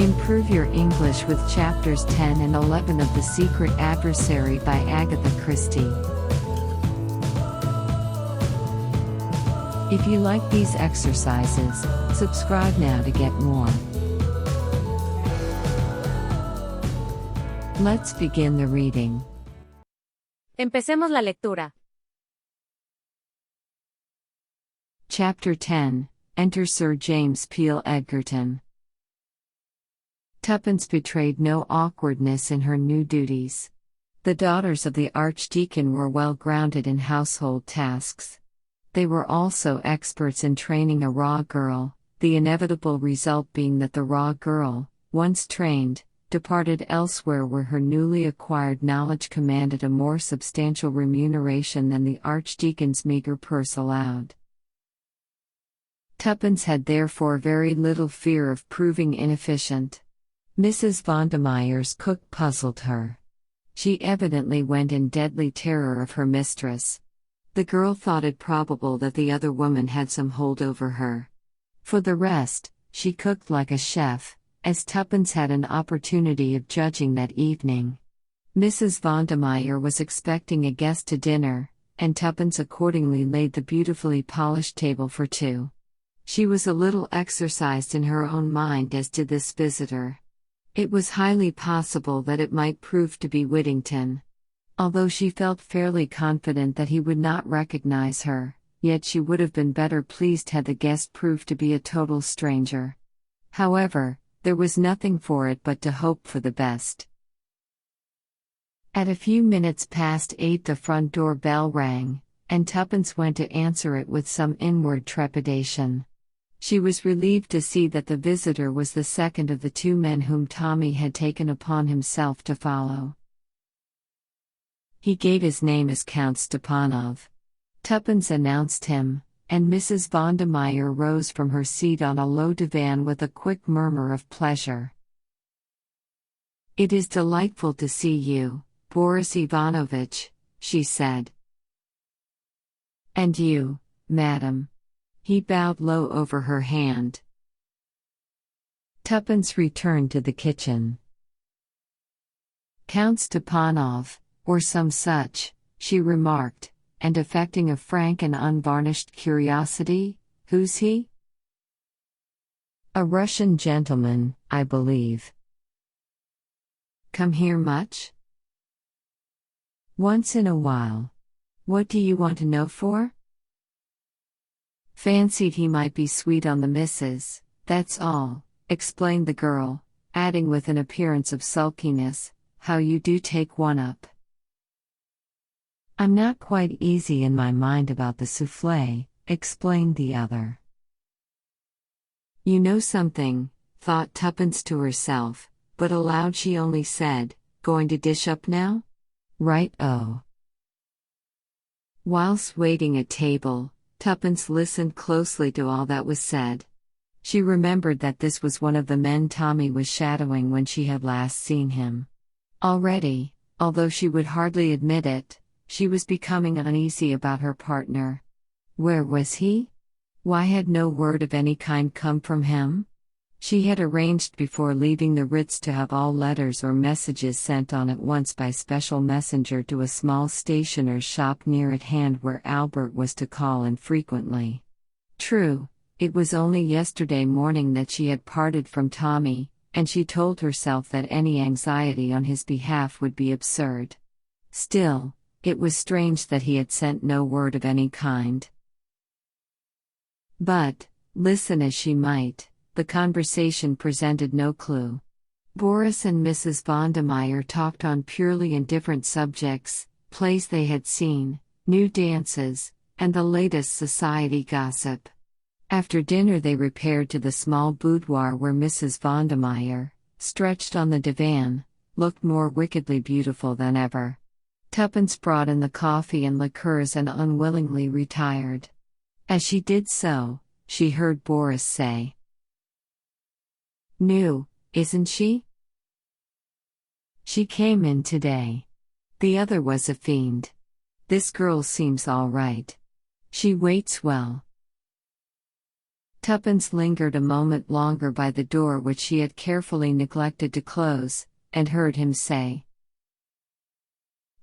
Improve your English with chapters 10 and 11 of The Secret Adversary by Agatha Christie. If you like these exercises, subscribe now to get more. Let's begin the reading. Empecemos la lectura. Chapter 10. Enter Sir James Peel Edgerton. Tuppence betrayed no awkwardness in her new duties. The daughters of the Archdeacon were well grounded in household tasks. They were also experts in training a raw girl, the inevitable result being that the raw girl, once trained, departed elsewhere where her newly acquired knowledge commanded a more substantial remuneration than the Archdeacon's meager purse allowed. Tuppence had therefore very little fear of proving inefficient. Mrs. Vondermeyer's cook puzzled her. She evidently went in deadly terror of her mistress. The girl thought it probable that the other woman had some hold over her. For the rest, she cooked like a chef, as Tuppence had an opportunity of judging that evening. Mrs. Vondermeyer was expecting a guest to dinner, and Tuppence accordingly laid the beautifully polished table for two. She was a little exercised in her own mind as to this visitor. It was highly possible that it might prove to be Whittington. Although she felt fairly confident that he would not recognize her, yet she would have been better pleased had the guest proved to be a total stranger. However, there was nothing for it but to hope for the best. At a few minutes past 8 the front door bell rang, and Tuppence went to answer it with some inward trepidation. She was relieved to see that the visitor was the second of the two men whom Tommy had taken upon himself to follow. He gave his name as Count Stepanov. Tuppence announced him, and Mrs. Vondermeyer rose from her seat on a low divan with a quick murmur of pleasure. "It is delightful to see you, Boris Ivanovich," she said. "And you, madam." He bowed low over her hand. Tuppence returned to the kitchen. "Count Stepanov, or some such," she remarked, and affecting a frank and unvarnished curiosity, "Who's he?" "A Russian gentleman, I believe." "Come here much?" "Once in a while. What do you want to know for?" "Fancied he might be sweet on the missus, that's all," explained the girl, adding with an appearance of sulkiness, "How you do take one up." "I'm not quite easy in my mind about the soufflé," explained the other. "You know something," thought Tuppence to herself, but aloud she only said, "Going to dish up now?" "Right-o." Whilst waiting at table, Tuppence listened closely to all that was said. She remembered that this was one of the men Tommy was shadowing when she had last seen him. Already, although she would hardly admit it, she was becoming uneasy about her partner. Where was he? Why had no word of any kind come from him? She had arranged before leaving the Ritz to have all letters or messages sent on at once by special messenger to a small stationer's shop near at hand where Albert was to call infrequently. True, it was only yesterday morning that she had parted from Tommy, and she told herself that any anxiety on his behalf would be absurd. Still, it was strange that he had sent no word of any kind. But, listen as she might, the conversation presented no clue. Boris and Mrs. Vondermeyer talked on purely indifferent subjects, plays they had seen, new dances, and the latest society gossip. After dinner they repaired to the small boudoir where Mrs. Vondermeyer, stretched on the divan, looked more wickedly beautiful than ever. Tuppence brought in the coffee and liqueurs and unwillingly retired. As she did so, she heard Boris say, "New, isn't she? She came in today. The other was a fiend. This girl seems all right. She waits well." Tuppence lingered a moment longer by the door which she had carefully neglected to close, and heard him say,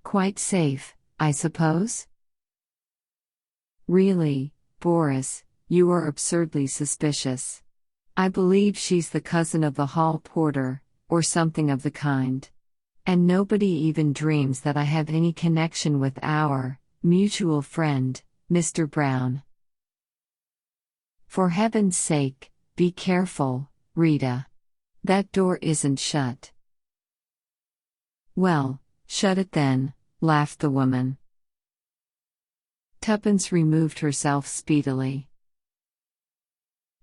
"Quite safe, I suppose?" "Really, Boris, you are absurdly suspicious. I believe she's the cousin of the hall porter, or something of the kind. And nobody even dreams that I have any connection with our mutual friend, Mr. Brown. For heaven's sake, be careful, Rita. That door isn't shut." "Well, shut it then," laughed the woman. Tuppence removed herself speedily.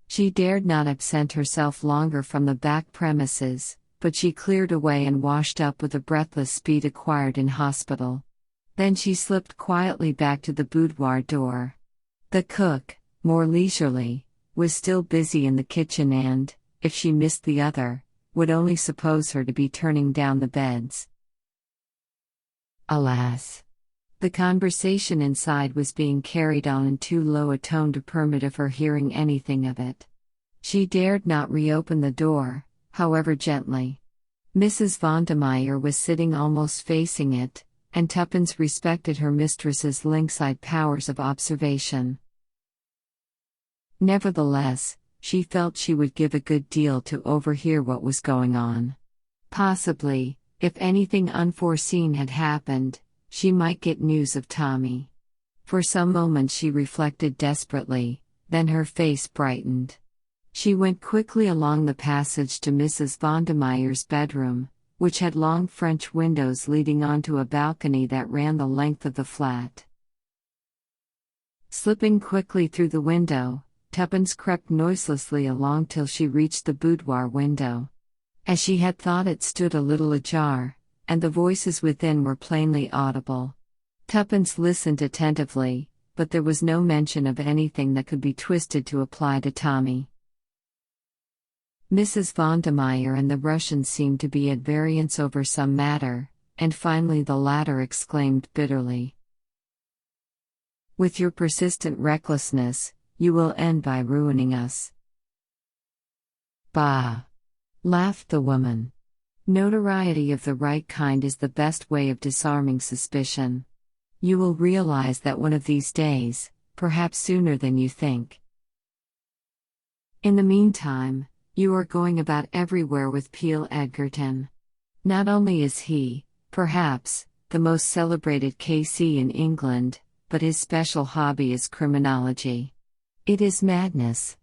She dared not absent herself longer from the back premises, but she cleared away and washed up with the breathless speed acquired in hospital. Then she slipped quietly back to the boudoir door. The cook, more leisurely, was still busy in the kitchen and, if she missed the other, would only suppose her to be turning down the beds. Alas! The conversation inside was being carried on in too low a tone to permit of her hearing anything of it. She dared not reopen the door, however gently. Mrs. Vondemeyer was sitting almost facing it, and Tuppence respected her mistress's lynx-eyed powers of observation. Nevertheless, she felt she would give a good deal to overhear what was going on. Possibly, if anything unforeseen had happened, she might get news of Tommy. For some moments she reflected desperately, then her face brightened. She went quickly along the passage to Mrs. Vondemeyer's bedroom, which had long French windows leading onto a balcony that ran the length of the flat. Slipping quickly through the window, Tuppence crept noiselessly along till she reached the boudoir window. As she had thought, it stood a little ajar, and the voices within were plainly audible. Tuppence listened attentively, but there was no mention of anything that could be twisted to apply to Tommy. Mrs. Vondemeyer and the Russian seemed to be at variance over some matter, and finally the latter exclaimed bitterly, "With your persistent recklessness, you will end by ruining us." "Bah!" laughed the woman. "Notoriety of the right kind is the best way of disarming suspicion. You will realize that one of these days, perhaps sooner than you think. In the meantime, you are going about everywhere with Peel Edgerton. Not only is he, perhaps, the most celebrated KC in England, but his special hobby is criminology. It is madness.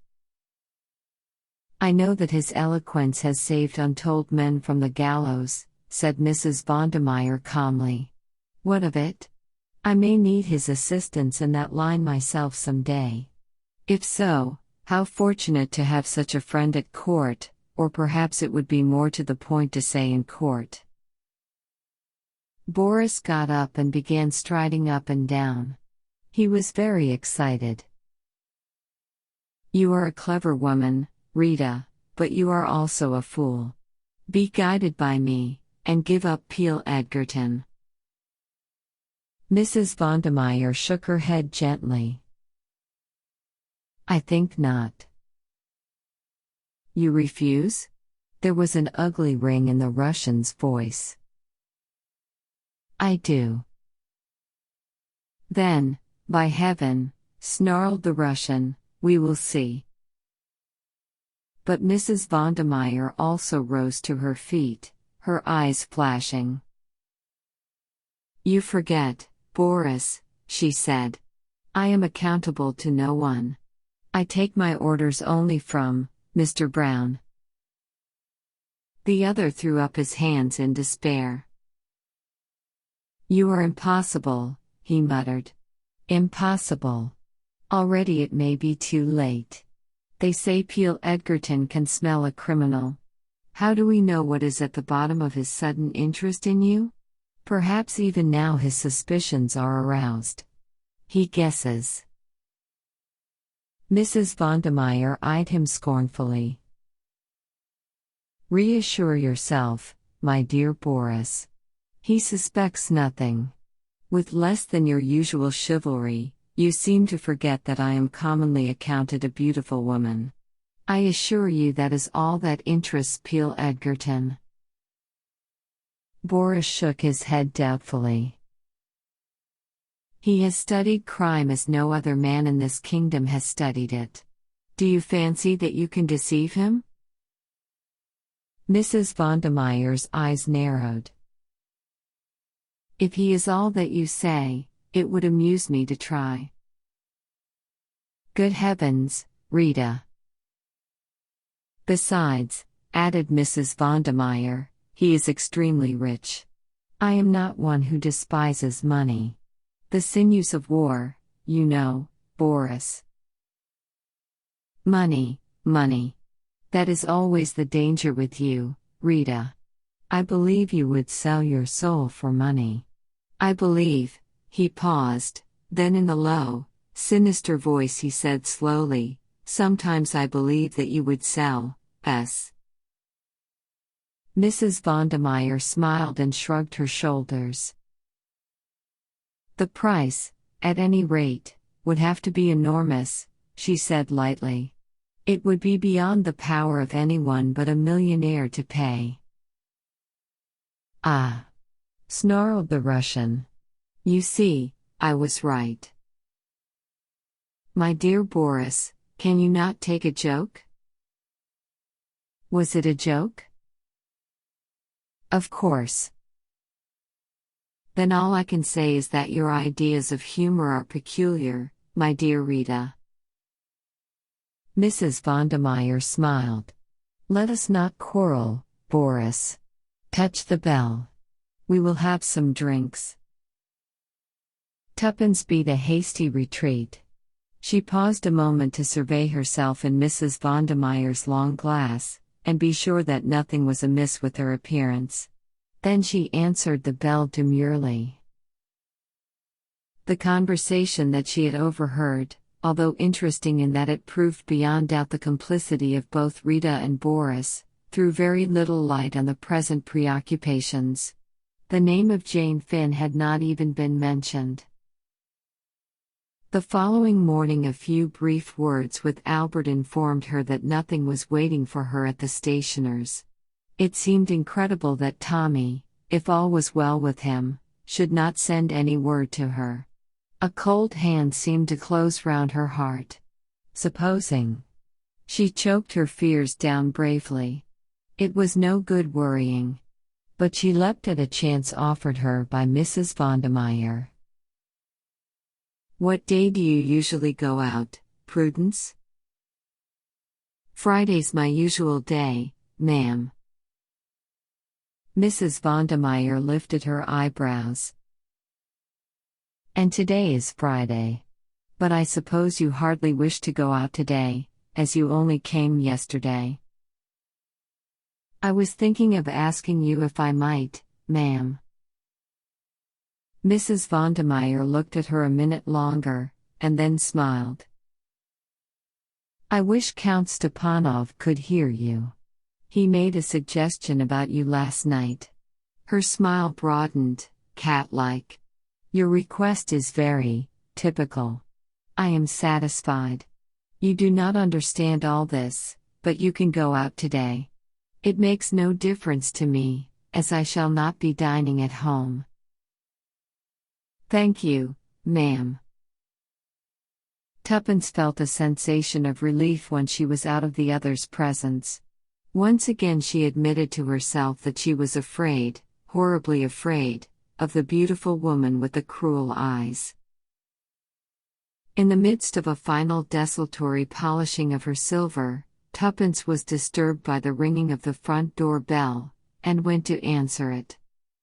I know that his eloquence has saved untold men from the gallows," said Mrs. Vondemeyer calmly. "What of it? I may need his assistance in that line myself some day. If so, how fortunate to have such a friend at court, or perhaps it would be more to the point to say in court." Boris got up and began striding up and down. He was very excited. "You are a clever woman, Rita, but you are also a fool. Be guided by me, and give up Peel Edgerton." Mrs. Vondemeyer shook her head gently. "I think not." "You refuse?" There was an ugly ring in the Russian's voice. "I do." "Then, by heaven," snarled the Russian, "we will see." But Mrs. Vondemeyer also rose to her feet, her eyes flashing. "You forget, Boris," she said. "I am accountable to no one. I take my orders only from Mr. Brown." The other threw up his hands in despair. "You are impossible," he muttered. "Impossible. Already it may be too late. They say Peel Edgerton can smell a criminal. How do we know what is at the bottom of his sudden interest in you? Perhaps even now his suspicions are aroused. He guesses." Mrs. Vondemeyer eyed him scornfully. "Reassure yourself, my dear Boris. He suspects nothing. With less than your usual chivalry, You seem to forget that I am commonly accounted a beautiful woman. I assure you that is all that interests Peel Edgerton. Boris shook his head doubtfully. He has studied crime as no other man in this kingdom has studied it. Do you fancy that you can deceive him? Mrs. Vondermeyer's eyes narrowed. If he is all that you say, it would amuse me to try. Good heavens, Rita. Besides, added Mrs. Vondermeyer, he is extremely rich. I am not one who despises money. The sinews of war, you know, Boris. Money, money. That is always the danger with you, Rita. I believe you would sell your soul for money. I believe, he paused, then in a low, sinister voice he said slowly, sometimes I believe that you would sell, us. Mrs. Vondermeyer smiled and shrugged her shoulders. The price, at any rate, would have to be enormous, she said lightly. It would be beyond the power of anyone but a millionaire to pay. Ah! Snarled the Russian. You see, I was right. My dear Boris, can you not take a joke? Was it a joke? Of course. Then all I can say is that your ideas of humor are peculiar, my dear Rita. Mrs. Vondermeyer smiled. Let us not quarrel, Boris. Touch the bell. We will have some drinks. Tuppence beat a hasty retreat. She paused a moment to survey herself in Mrs. Vondermeyer's long glass, and be sure that nothing was amiss with her appearance. Then she answered the bell demurely. The conversation that she had overheard, although interesting in that it proved beyond doubt the complicity of both Rita and Boris, threw very little light on the present preoccupations. The name of Jane Finn had not even been mentioned. The following morning a few brief words with Albert informed her that nothing was waiting for her at the stationer's. It seemed incredible that Tommy, if all was well with him, should not send any word to her. A cold hand seemed to close round her heart. Supposing. She choked her fears down bravely. It was no good worrying. But she leapt at a chance offered her by Mrs. Vondermeyer. What day do you usually go out, Prudence? Friday's my usual day, ma'am. Mrs. Vondermeyer lifted her eyebrows. And today is Friday. But I suppose you hardly wish to go out today, as you only came yesterday. I was thinking of asking you if I might, ma'am. Mrs. Vondermeyer looked at her a minute longer, and then smiled. I wish Count Stepanov could hear you. He made a suggestion about you last night. Her smile broadened, cat-like. Your request is very typical. I am satisfied. You do not understand all this, but you can go out today. It makes no difference to me, as I shall not be dining at home. Thank you, ma'am. Tuppence felt a sensation of relief when she was out of the other's presence. Once again she admitted to herself that she was afraid, horribly afraid, of the beautiful woman with the cruel eyes. In the midst of a final desultory polishing of her silver, Tuppence was disturbed by the ringing of the front door bell, and went to answer it.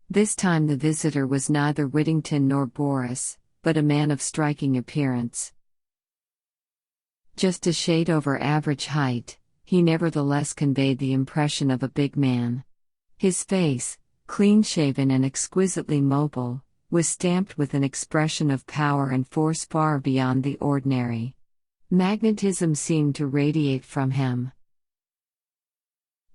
This time the visitor was neither Whittington nor Boris, but a man of striking appearance. Just a shade over average height, he nevertheless conveyed the impression of a big man. His face, clean-shaven and exquisitely mobile, was stamped with an expression of power and force far beyond the ordinary. Magnetism seemed to radiate from him.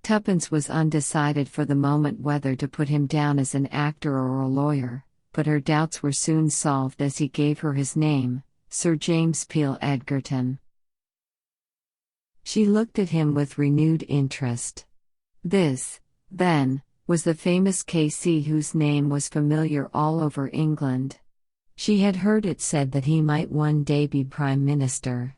Tuppence was undecided for the moment whether to put him down as an actor or a lawyer, but her doubts were soon solved as he gave her his name, Sir James Peel Edgerton. She looked at him with renewed interest. This, then, was the famous KC whose name was familiar all over England. She had heard it said that he might one day be Prime Minister.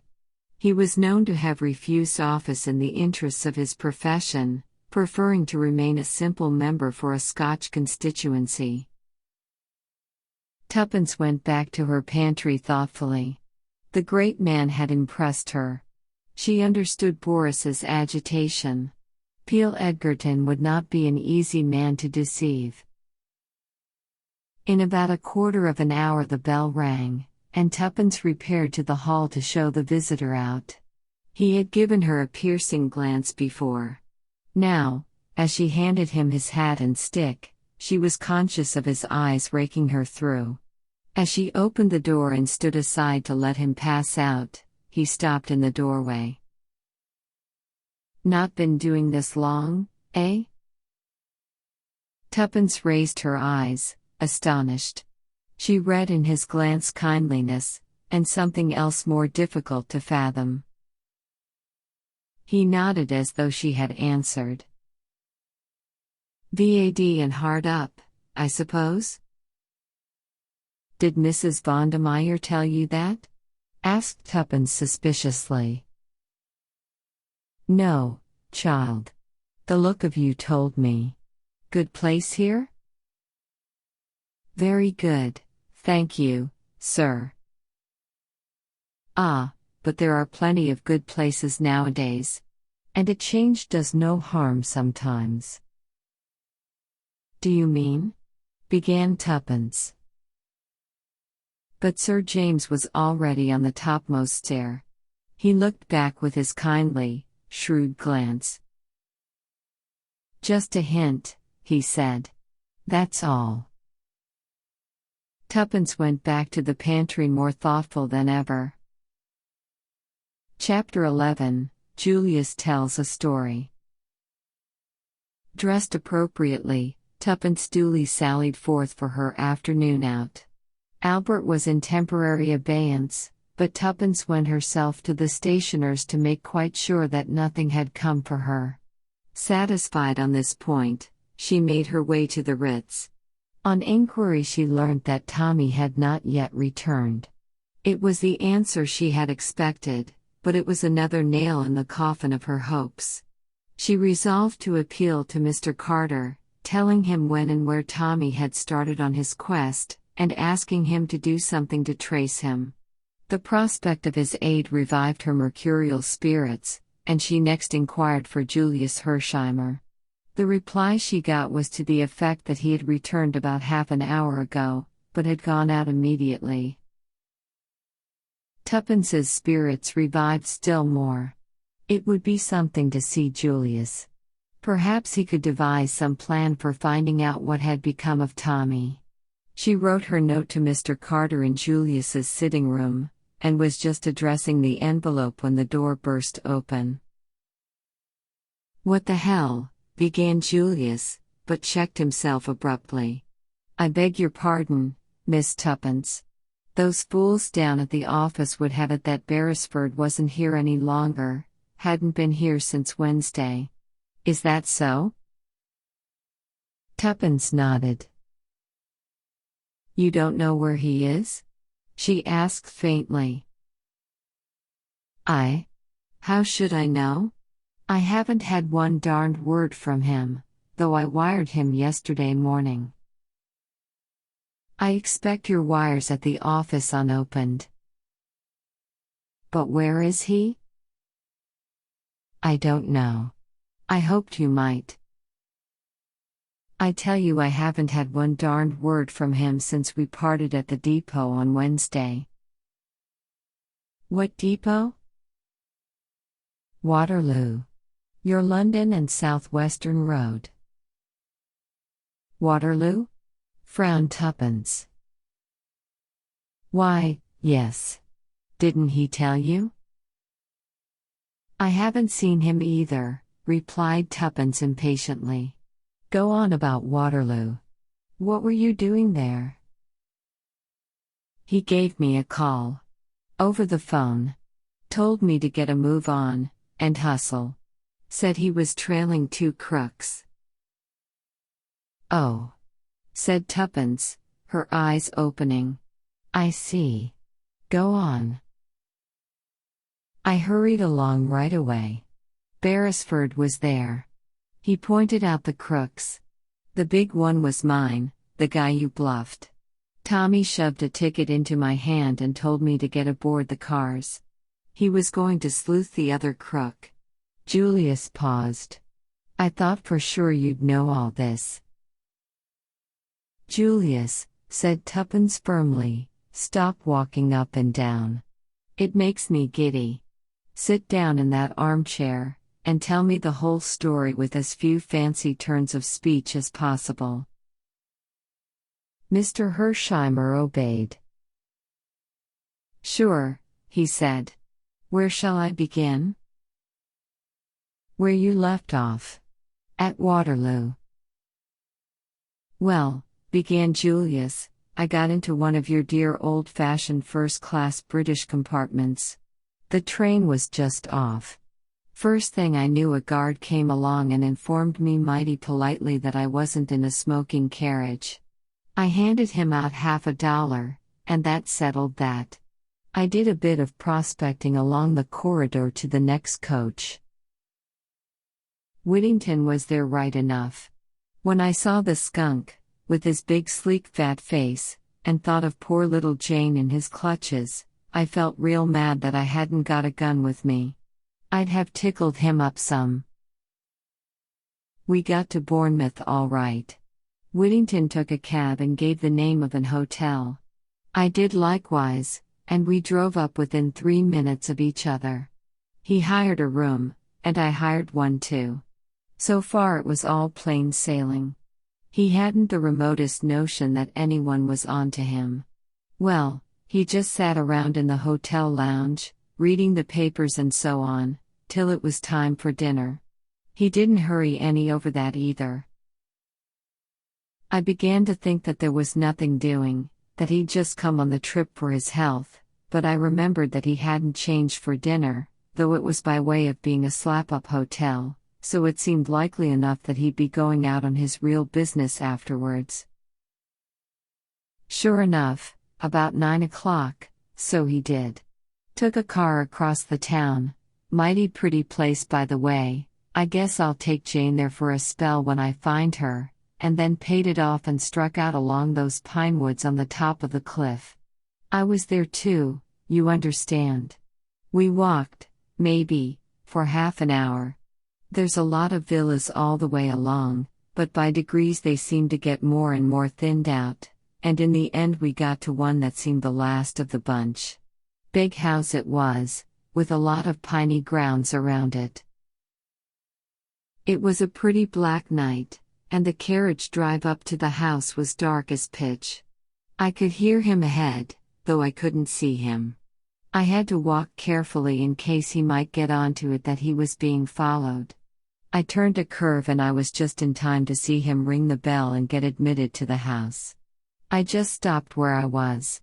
He was known to have refused office in the interests of his profession, preferring to remain a simple member for a Scotch constituency. Tuppence went back to her pantry thoughtfully. The great man had impressed her. She understood Boris's agitation. Peel Edgerton would not be an easy man to deceive. In about a quarter of an hour the bell rang, and Tuppence repaired to the hall to show the visitor out. He had given her a piercing glance before. Now, as she handed him his hat and stick, she was conscious of his eyes raking her through. As she opened the door and stood aside to let him pass out, he stopped in the doorway. "Not been doing this long, eh?" Tuppence raised her eyes, astonished. She read in his glance kindliness, and something else more difficult to fathom. He nodded as though she had answered. "VAD and hard up, I suppose?" "Did Mrs. Vondermeyer tell you that?" asked Tuppence suspiciously. "No, child. The look of you told me. Good place here?" "Very good, thank you, sir." "Ah, but there are plenty of good places nowadays. And a change does no harm sometimes." "Do you mean?" began Tuppence. But Sir James was already on the topmost stair. He looked back with his kindly, shrewd glance. "Just a hint," he said. "That's all." Tuppence went back to the pantry more thoughtful than ever. Chapter 11, Julius Tells a Story. Dressed appropriately, Tuppence duly sallied forth for her afternoon out. Albert was in temporary abeyance, but Tuppence went herself to the stationer's to make quite sure that nothing had come for her. Satisfied on this point, she made her way to the Ritz. On inquiry she learnt that Tommy had not yet returned. It was the answer she had expected, but it was another nail in the coffin of her hopes. She resolved to appeal to Mr. Carter, telling him when and where Tommy had started on his quest, and asking him to do something to trace him. The prospect of his aid revived her mercurial spirits, and she next inquired for Julius Hersheimer. The reply she got was to the effect that he had returned about half an hour ago, but had gone out immediately. Tuppence's spirits revived still more. It would be something to see Julius. Perhaps he could devise some plan for finding out what had become of Tommy. She wrote her note to Mr. Carter in Julius's sitting room, and was just addressing the envelope when the door burst open. "What the hell?" began Julius, but checked himself abruptly. "I beg your pardon, Miss Tuppence. Those fools down at the office would have it that Beresford wasn't here any longer, hadn't been here since Wednesday. Is that so?" Tuppence nodded. "You don't know where he is?" she asked faintly. How should I know? I haven't had one darned word from him, though I wired him yesterday morning." "I expect your wire's at the office unopened." "But where is he?" "I don't know. I hoped you might." "I tell you I haven't had one darned word from him since we parted at the depot on Wednesday." "What depot?" "Waterloo. Your London and South Western Road." "Waterloo?" frowned Tuppence. "Why, yes. Didn't he tell you?" "I haven't seen him either," replied Tuppence impatiently. "Go on about Waterloo. What were you doing there?" "He gave me a call. Over the phone. Told me to get a move on, and hustle. Said he was trailing 2 crooks. Oh. Said Tuppence, her eyes opening. I see. Go on. I hurried along right away. Beresford was there. He pointed out the crooks. The big one was mine, the guy you bluffed. Tommy shoved a ticket into my hand and told me to get aboard the cars. He was going to sleuth the other crook. Julius paused. I thought for sure you'd know all this. Julius, said Tuppence firmly, stop walking up and down. It makes me giddy. Sit down in that armchair, and tell me the whole story with as few fancy turns of speech as possible. Mr. Hersheimer obeyed. Sure, he said. Where shall I begin? Where you left off. At Waterloo. Well, began Julius, I got into one of your dear old-fashioned first-class British compartments. The train was just off. First thing I knew, a guard came along and informed me mighty politely that I wasn't in a smoking carriage. I handed him out $50, and that settled that. I did a bit of prospecting along the corridor to the next coach. Whittington was there right enough. When I saw the skunk, with his big sleek fat face, and thought of poor little Jane in his clutches, I felt real mad that I hadn't got a gun with me. I'd have tickled him up some. We got to Bournemouth all right. Whittington took a cab and gave the name of an hotel. I did likewise, and we drove up within 3 minutes of each other. He hired a room, and I hired one too. So far it was all plain sailing. He hadn't the remotest notion that anyone was on to him. Well, he just sat around in the hotel lounge, reading the papers and so on, till it was time for dinner. He didn't hurry any over that either. I began to think that there was nothing doing, that he'd just come on the trip for his health, but I remembered that he hadn't changed for dinner, though it was by way of being a slap-up hotel, so it seemed likely enough that he'd be going out on his real business afterwards. Sure enough, about 9 o'clock, so he did. Took a car across the town. Mighty pretty place, by the way. I guess I'll take Jane there for a spell when I find her, and then paid it off and struck out along those pine woods on the top of the cliff. I was there too, you understand. We walked, maybe, for half an hour. There's a lot of villas all the way along, but by degrees they seemed to get more and more thinned out, and in the end we got to one that seemed the last of the bunch. Big house it was, with a lot of piney grounds around it. It was a pretty black night, and the carriage drive up to the house was dark as pitch. I could hear him ahead, though I couldn't see him. I had to walk carefully in case he might get onto it that he was being followed. I turned a curve and I was just in time to see him ring the bell and get admitted to the house. I just stopped where I was.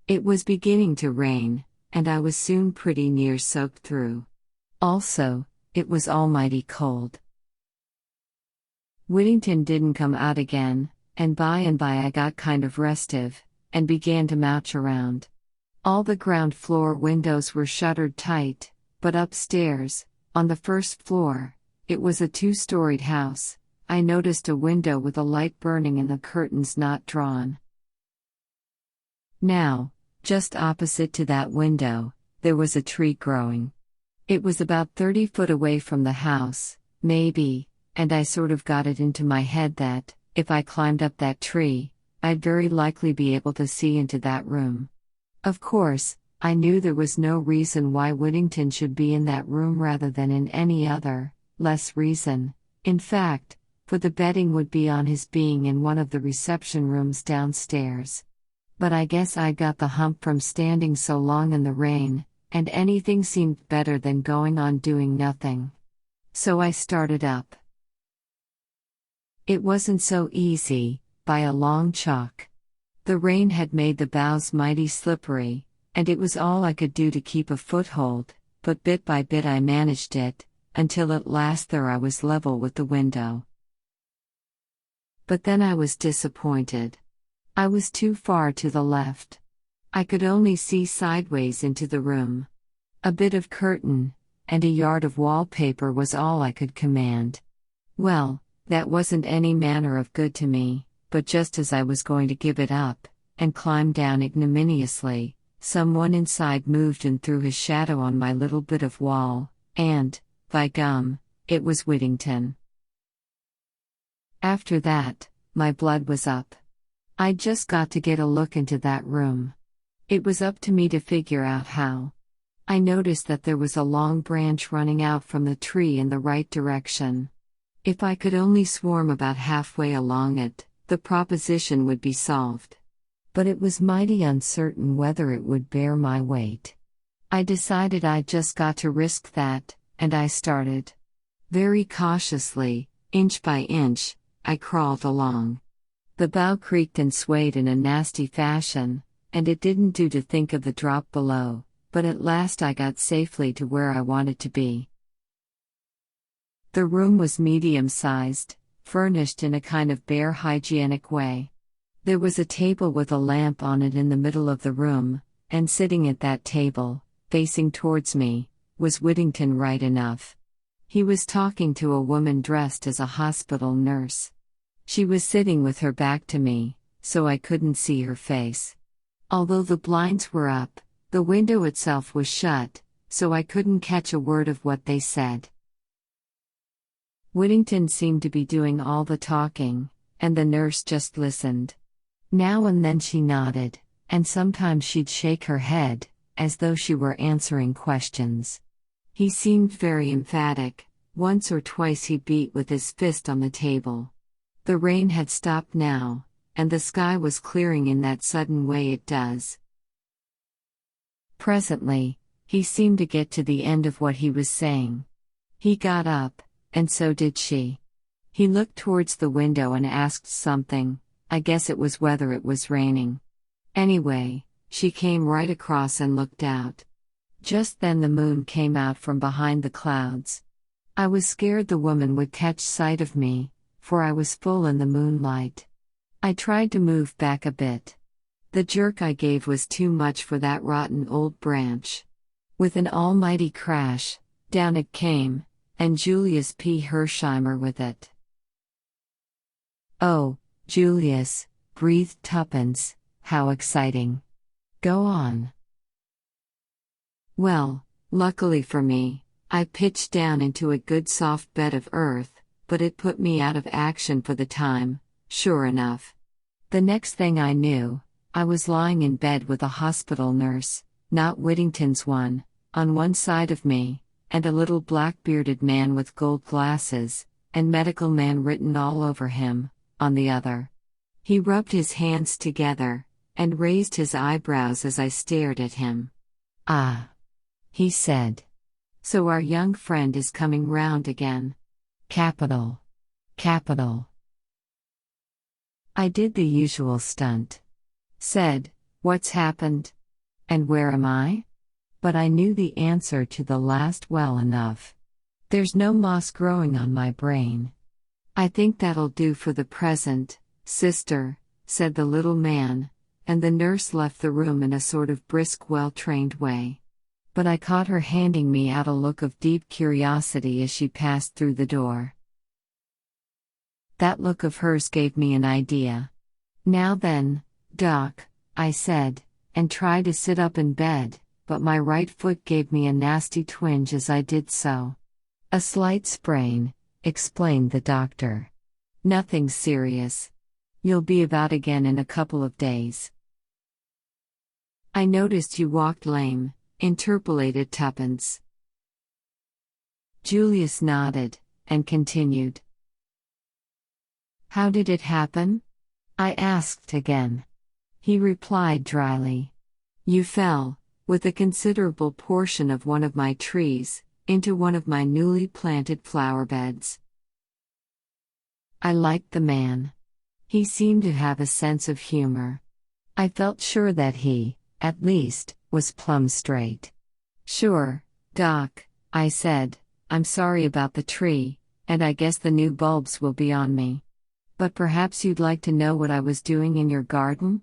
It was beginning to rain, and I was soon pretty near soaked through. Also, it was almighty cold. Whittington didn't come out again, and by I got kind of restive, and began to mouch around. All the ground floor windows were shuttered tight, but upstairs, on the first floor, it was a 2-storied house. I noticed a window with a light burning and the curtains not drawn. Now, just opposite to that window, there was a tree growing. It was about 30 foot away from the house, maybe, and I sort of got it into my head that, if I climbed up that tree, I'd very likely be able to see into that room. Of course, I knew there was no reason why Whittington should be in that room rather than in any other, less reason, in fact, for the betting would be on his being in one of the reception rooms downstairs. But I guess I got the hump from standing so long in the rain, and anything seemed better than going on doing nothing. So I started up. It wasn't so easy, by a long chalk. The rain had made the boughs mighty slippery, and it was all I could do to keep a foothold, but bit by bit I managed it, until at last there I was level with the window. But then I was disappointed. I was too far to the left. I could only see sideways into the room. A bit of curtain, and a yard of wallpaper was all I could command. Well, that wasn't any manner of good to me, but just as I was going to give it up, and climb down ignominiously, someone inside moved and threw his shadow on my little bit of wall, and, by gum, it was Whittington. After that, my blood was up. I'd just got to get a look into that room. It was up to me to figure out how. I noticed that there was a long branch running out from the tree in the right direction. If I could only swarm about halfway along it, the proposition would be solved. But it was mighty uncertain whether it would bear my weight. I decided I'd just got to risk that, and I started. Very cautiously, inch by inch, I crawled along. The bough creaked and swayed in a nasty fashion, and it didn't do to think of the drop below, but at last I got safely to where I wanted to be. The room was medium-sized, furnished in a kind of bare hygienic way. There was a table with a lamp on it in the middle of the room, and sitting at that table, facing towards me, was Whittington right enough. He was talking to a woman dressed as a hospital nurse. She was sitting with her back to me, so I couldn't see her face. Although the blinds were up, the window itself was shut, so I couldn't catch a word of what they said. Whittington seemed to be doing all the talking, and the nurse just listened. Now and then she nodded, and sometimes she'd shake her head, as though she were answering questions. He seemed very emphatic. Once or twice he beat with his fist on the table. The rain had stopped now, and the sky was clearing in that sudden way it does. Presently, he seemed to get to the end of what he was saying. He got up, and so did she. He looked towards the window and asked something. I guess it was whether it was raining. Anyway, she came right across and looked out. Just then the moon came out from behind the clouds. I was scared the woman would catch sight of me, for I was full in the moonlight. I tried to move back a bit. The jerk I gave was too much for that rotten old branch. With an almighty crash, down it came, and Julius P. Hersheimer with it. "Oh, Julius," breathed Tuppence, "how exciting. Go on." Well, luckily for me, I pitched down into a good soft bed of earth, but it put me out of action for the time, sure enough. The next thing I knew, I was lying in bed with a hospital nurse, not Whittington's one, on one side of me, and a little black-bearded man with gold glasses, and medical man written all over him, on the other. He rubbed his hands together, and raised his eyebrows as I stared at him. "Ah," he said. "So our young friend is coming round again. Capital. Capital." I did the usual stunt. Said, "What's happened? And where am I?" But I knew the answer to the last well enough. There's no moss growing on my brain. "I think that'll do for the present, sister," said the little man, and the nurse left the room in a sort of brisk, well-trained way. But I caught her handing me out a look of deep curiosity as she passed through the door. That look of hers gave me an idea. "Now then, Doc," I said, and tried to sit up in bed, but my right foot gave me a nasty twinge as I did so. "A slight sprain," explained the doctor. "Nothing serious. You'll be about again in a couple of days." "I noticed you walked lame," interpolated Tuppence. Julius nodded, and continued. "How did it happen?" I asked again. He replied dryly. "You fell, with a considerable portion of one of my trees, into one of my newly planted flower beds." I liked the man. He seemed to have a sense of humor. I felt sure that he, at least, was plumb straight. "Sure, Doc," I said. "I'm sorry about the tree, and I guess the new bulbs will be on me. But perhaps you'd like to know what I was doing in your garden?"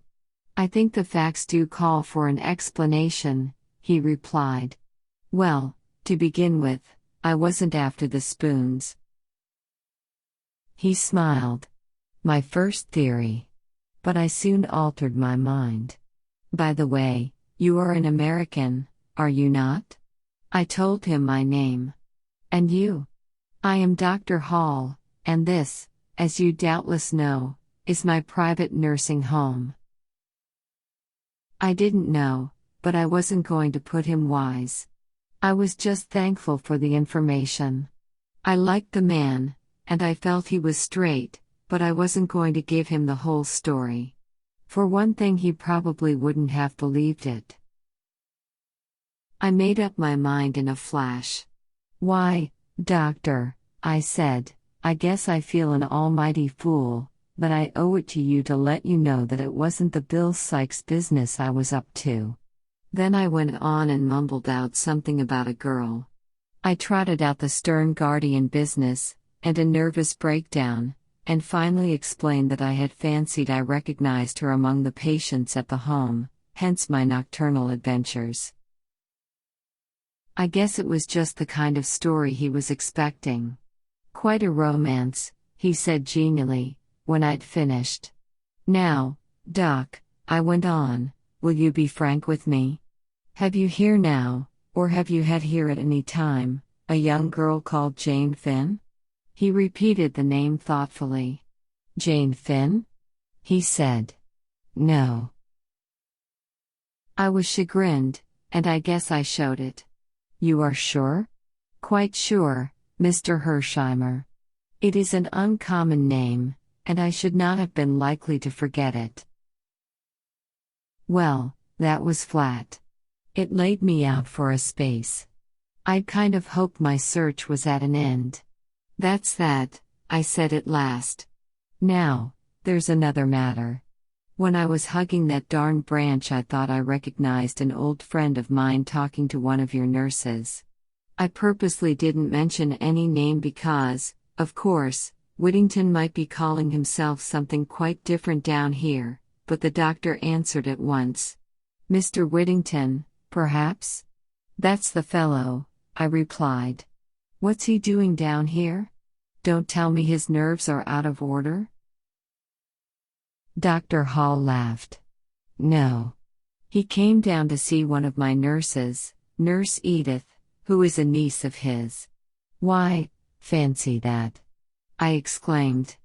"I think the facts do call for an explanation," he replied. "Well, to begin with, I wasn't after the spoons." He smiled. My first theory. But I soon altered my mind. "By the way, you are an American, are you not?" I told him my name. "And you?" "I am Dr. Hall, and this, as you doubtless know, is my private nursing home." I didn't know, but I wasn't going to put him wise. I was just thankful for the information. I liked the man, and I felt he was straight, but I wasn't going to give him the whole story. For one thing, he probably wouldn't have believed it. I made up my mind in a flash. "Why, doctor," I said, "I guess I feel an almighty fool, but I owe it to you to let you know that it wasn't the Bill Sykes business I was up to." Then I went on and mumbled out something about a girl. I trotted out the stern guardian business, and a nervous breakdown, and finally explained that I had fancied I recognized her among the patients at the home, hence my nocturnal adventures. I guess it was just the kind of story he was expecting. "Quite a romance," he said genially, when I'd finished. "Now, Doc," I went on, "will you be frank with me? Have you here now, or have you had here at any time, a young girl called Jane Finn?" He repeated the name thoughtfully. "Jane Finn?" he said. "No." I was chagrined, and I guess I showed it. "You are sure?" "Quite sure, Mr. Hersheimer. It is an uncommon name, and I should not have been likely to forget it." Well, that was flat. It laid me out for a space. I'd kind of hoped my search was at an end. "That's that," I said at last. "Now, there's another matter. When I was hugging that darn branch, I thought I recognized an old friend of mine talking to one of your nurses. I purposely didn't mention any name because, of course, Whittington might be calling himself something quite different down here, but the doctor answered at once. "Mr. Whittington, perhaps?" "That's the fellow," I replied. "What's he doing down here? Don't tell me his nerves are out of order?" Dr. Hall laughed. "No. He came down to see one of my nurses, Nurse Edith, who is a niece of his." "Why, fancy that!" I exclaimed.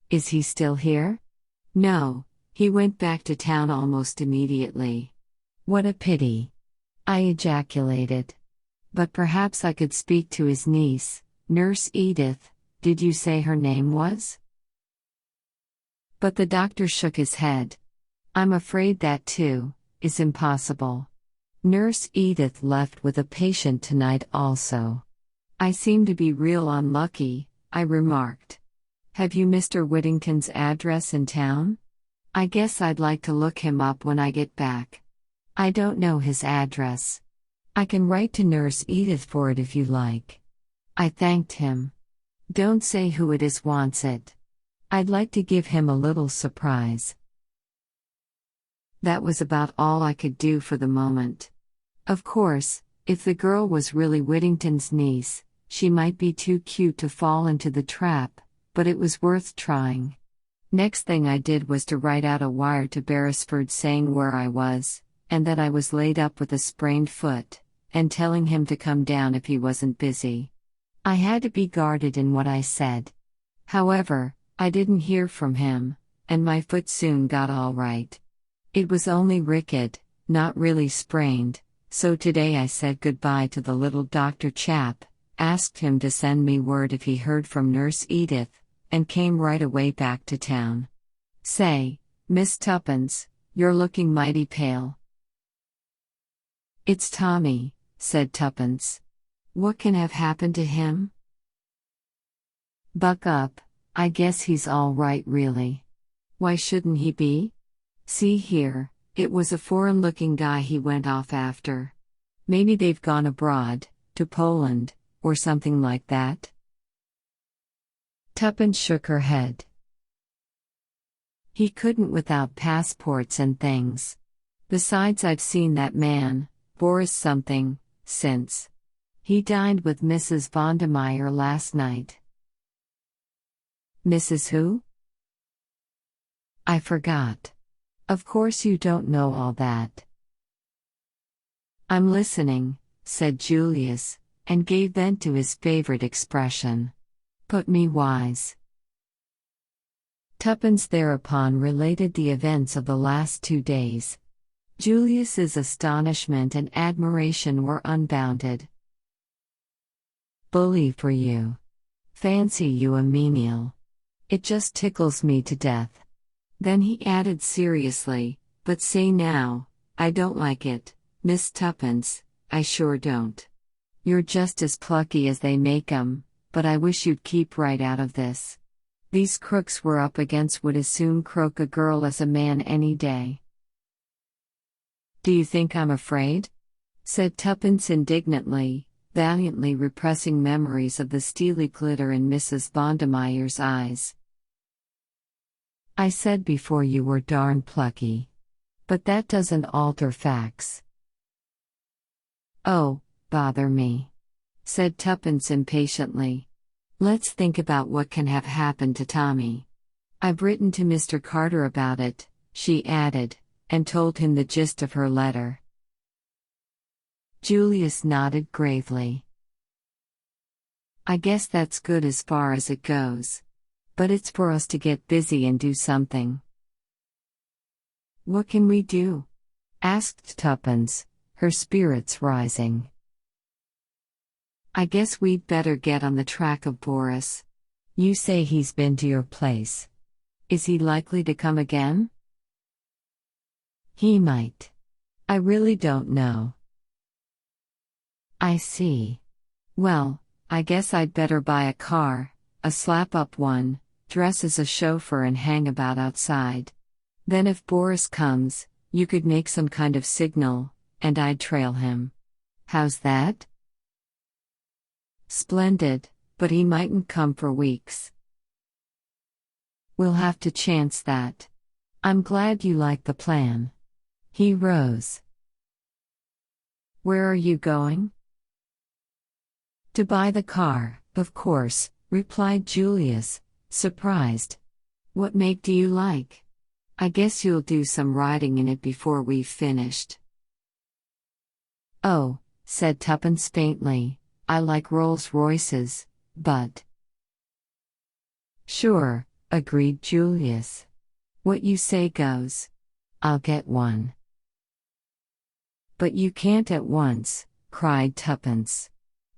"Is he still here?" "No, he went back to town almost immediately." "What a pity!" I ejaculated. "But perhaps I could speak to his niece, Nurse Edith. Did you say her name was?" But the doctor shook his head. "I'm afraid that, too, is impossible. Nurse Edith left with a patient tonight also." "I seem to be real unlucky," I remarked. "Have you Mr. Whittington's address in town? I guess I'd like to look him up when I get back." "I don't know his address. I can write to Nurse Edith for it if you like." I thanked him. "Don't say who it is wants it. I'd like to give him a little surprise." That was about all I could do for the moment. Of course, if the girl was really Whittington's niece, she might be too cute to fall into the trap, but it was worth trying. Next thing I did was to write out a wire to Beresford saying where I was, and that I was laid up with a sprained foot, and telling him to come down if he wasn't busy. I had to be guarded in what I said. However, I didn't hear from him, and my foot soon got all right. It was only ricked, not really sprained, so today I said goodbye to the little doctor chap, asked him to send me word if he heard from Nurse Edith, and came right away back to town. "Say, Miss Tuppence, you're looking mighty pale." "It's Tommy," said Tuppence. "What can have happened to him?" "Buck up. I guess he's all right really. Why shouldn't he be? See here, It was a foreign-looking guy he went off after. Maybe they've gone abroad, to Poland, or something like that. Tuppence shook her head. He couldn't without passports and things. Besides, I've seen that man, Boris something, since. He dined with Mrs. Vondermeyer last night. Mrs. who? I forgot. Of course you don't know all that. I'm listening, said Julius, and gave vent to his favorite expression. Put me wise. Tuppence thereupon related the events of the last 2 days. Julius's astonishment and admiration were unbounded. Bully for you. Fancy you a menial. It just tickles me to death. Then he added seriously, but say now, I don't like it, Miss Tuppence, I sure don't. You're just as plucky as they make 'em, but I wish you'd keep right out of this. These crooks we're up against would as soon croak a girl as a man any day. Do you think I'm afraid? Said Tuppence indignantly, valiantly repressing memories of the steely glitter in Mrs. Vondermeyer's eyes. I said before you were darn plucky. But that doesn't alter facts. Oh, bother me, said Tuppence impatiently. Let's think about what can have happened to Tommy. I've written to Mr. Carter about it, she added, and told him the gist of her letter. Julius nodded gravely. I guess that's good as far as it goes. But it's for us to get busy and do something. What can we do? Asked Tuppence, her spirits rising. I guess we'd better get on the track of Boris. You say he's been to your place. Is he likely to come again? He might. I really don't know. I see. Well, I guess I'd better buy a car, a slap-up one, dress as a chauffeur and hang about outside. Then if Boris comes, you could make some kind of signal, and I'd trail him. How's that? Splendid, but he mightn't come for weeks. We'll have to chance that. I'm glad you like the plan. He rose. Where are you going? To buy the car, of course, replied Julius, surprised. What make do you like? I guess you'll do some riding in it before we've finished. Oh, said Tuppence faintly, I like Rolls Royces, but... Sure, agreed Julius. What you say goes. I'll get one. But you can't at once, cried Tuppence.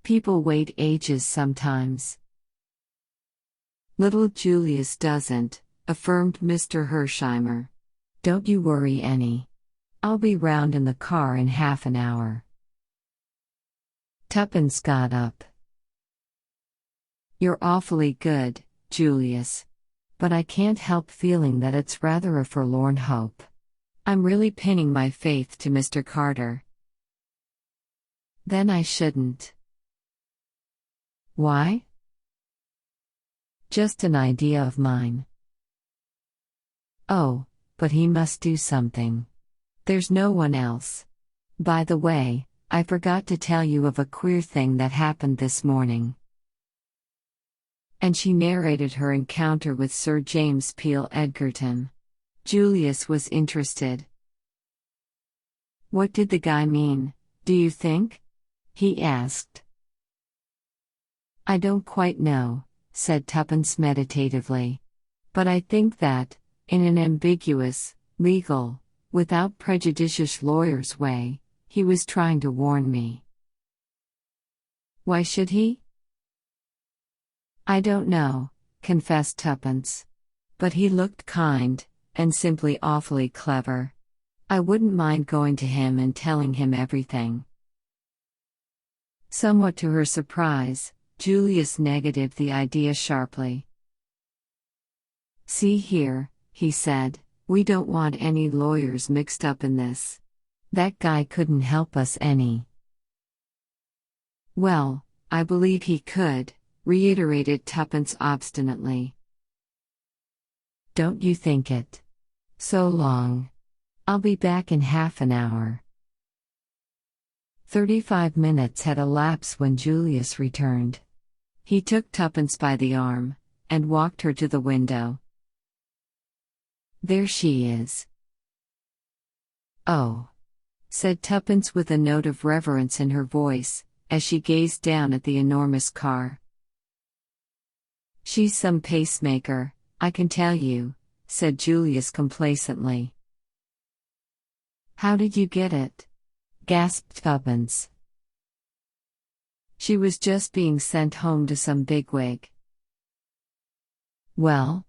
People wait ages sometimes. Little Julius doesn't, affirmed Mr. Hersheimer. Don't you worry any. I'll be round in the car in half an hour. Tuppence got up. You're awfully good, Julius. But I can't help feeling that it's rather a forlorn hope. I'm really pinning my faith to Mr. Carter. Then I shouldn't. Why? Just an idea of mine. Oh, but he must do something. There's no one else. By the way, I forgot to tell you of a queer thing that happened this morning. And she narrated her encounter with Sir James Peel Edgerton. Julius was interested. What did the guy mean, do you think? He asked. I don't quite know, said Tuppence meditatively. But I think that, in an ambiguous, legal, without prejudicious lawyer's way, he was trying to warn me. Why should he? I don't know, confessed Tuppence. But he looked kind, and simply awfully clever. I wouldn't mind going to him and telling him everything. Somewhat to her surprise, Julius negatived the idea sharply. See here, he said, We don't want any lawyers mixed up in this. That guy couldn't help us any. Well, I believe he could, reiterated Tuppence obstinately. Don't you think it? So long. I'll be back in half an hour. 35 minutes had elapsed when Julius returned. He took Tuppence by the arm, and walked her to the window. There she is. Oh, said Tuppence with a note of reverence in her voice, as she gazed down at the enormous car. She's some pacemaker, I can tell you, said Julius complacently. How did you get it? Gasped Tuppence. She was just being sent home to some bigwig. Well?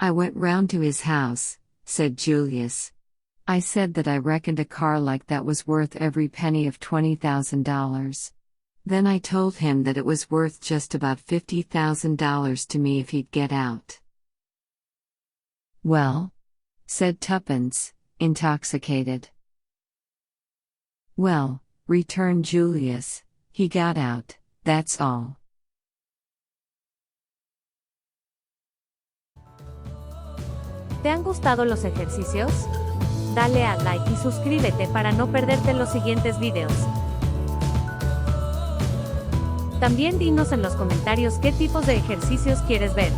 I went round to his house, said Julius. I said that I reckoned a car like that was worth every penny of $20,000. Then I told him that it was worth just about $50,000 to me if he'd get out. Well? Said Tuppence, intoxicated. Well, returned Julius, he got out, that's all. ¿Te han gustado los ejercicios? Dale a like y suscríbete para no perderte los siguientes videos. También dinos en los comentarios qué tipos de ejercicios quieres ver.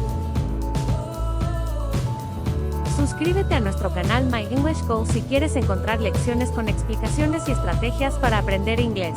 Suscríbete a nuestro canal My English Goal si quieres encontrar lecciones con explicaciones y estrategias para aprender inglés.